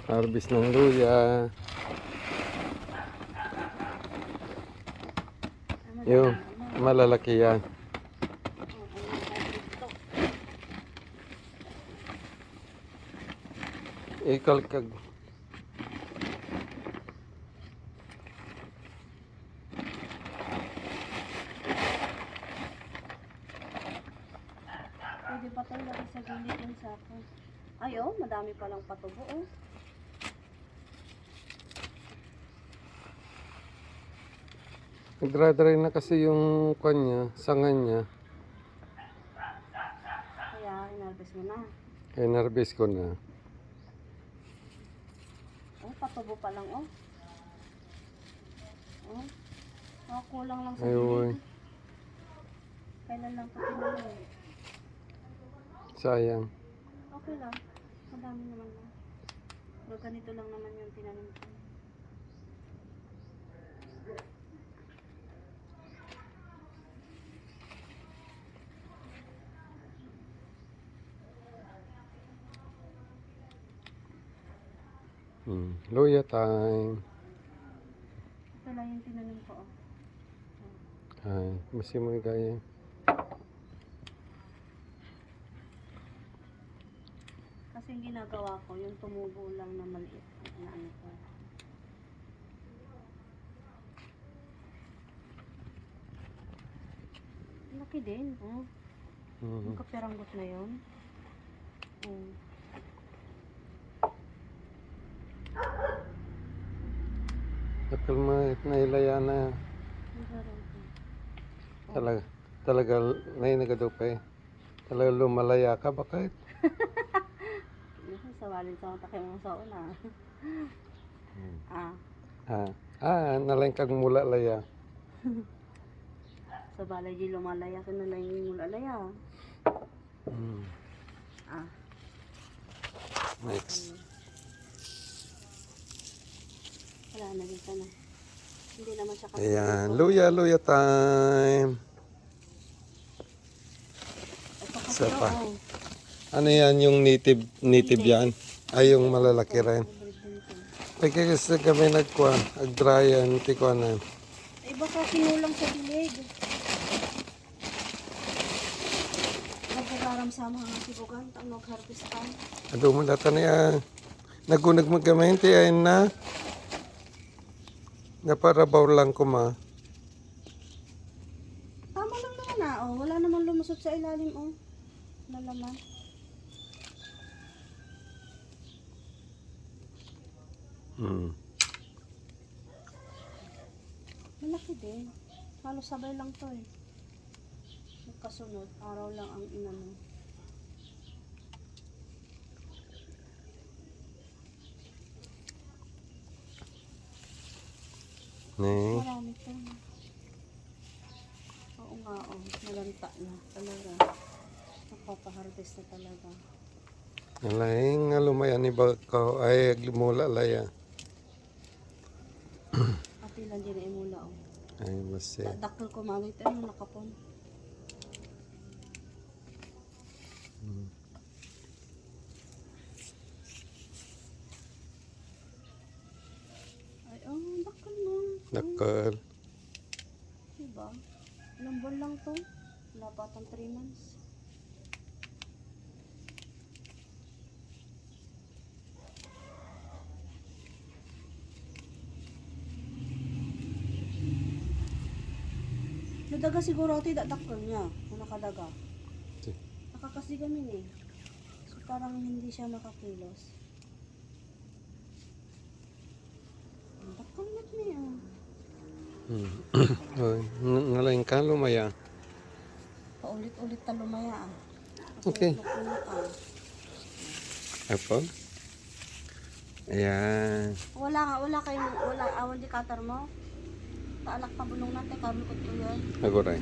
Harvest ng luya. Yung malalaki yan. Ikalkag. Pwede pa tayo lagi sa gilid yung sako. Ay, oh, madami palang patubo, oh. Nagdra-dry na kasi yung kanya, sangan niya. Kaya, inarbis mo na. Kaya narbis ko na. Oh, patubo pa lang, oh. Oh, oh kulang lang sa Ayun. gilid. Kailan lang ito pinuli? Sayang. Okay lang. Madami naman lang. Pero ganito lang naman yung tinanim ko. Luya time. Ito lang yung tinanim ko, oh. Ay, masih mo gaya. Kasi yung ginagawa ko, yung tumubo lang na maliit na ano ko. Laki din, oh. Yung kapiranggot na yun. Oh. Nakalmait na ilaya na. Talaga nainagadupe. Talaga lumalaya ka, bakit? Sawalin sa mga takay mga saon, ah. Nalain kag mula laya. Sa balay di lumalaya ka na lang yung lumalaya. Next. Wala na din sana. Hindi naman siya kasi. Ayan, luya time. Isa pa. Ano yan, yung native yan? Ay, yung malalaki rin. Ay, kasi kami nag-dryan, hindi ko na. Ay, baka kinulang sa dilig. Nagkakaram sa mga sibugan, ang nag-harvest ka. Ado mo data niya. Nagunag magkaminti, ayun na. Naparabaw lang ko ma. Tama lang naman, ah. Oh, wala namang lumusot sa ilalim, oh. Lalaman. Malaki din. Halos sabay lang to, eh. Magkasunod, araw lang ang inano. Marami to. Oo nga, oh. Nalanta na talaga. Nakapa-harvest na talaga. Alaing nga lumayan ni Bakaw ay mula laya. Pati lang din ay mula, oh. Ay, masi. Dakal ko manoy tayo nung nakapon. Ay, oh, dakal na. Dakal. Diba? Ilang buwan lang to. Wala pa atang 3 months. Nadaga siguro ito dakal niya. Kung nakadaga. Nakakasigamin, eh. So parang hindi siya makakilos. Dakal na niya. Nalaing ka lumaya. Paulit-ulit na lumaya, ah. Okay. Apa? Ayan. Wala kayong, awan di katar mo. Taalak pa bulong natin, kami ko to yan. Agoray.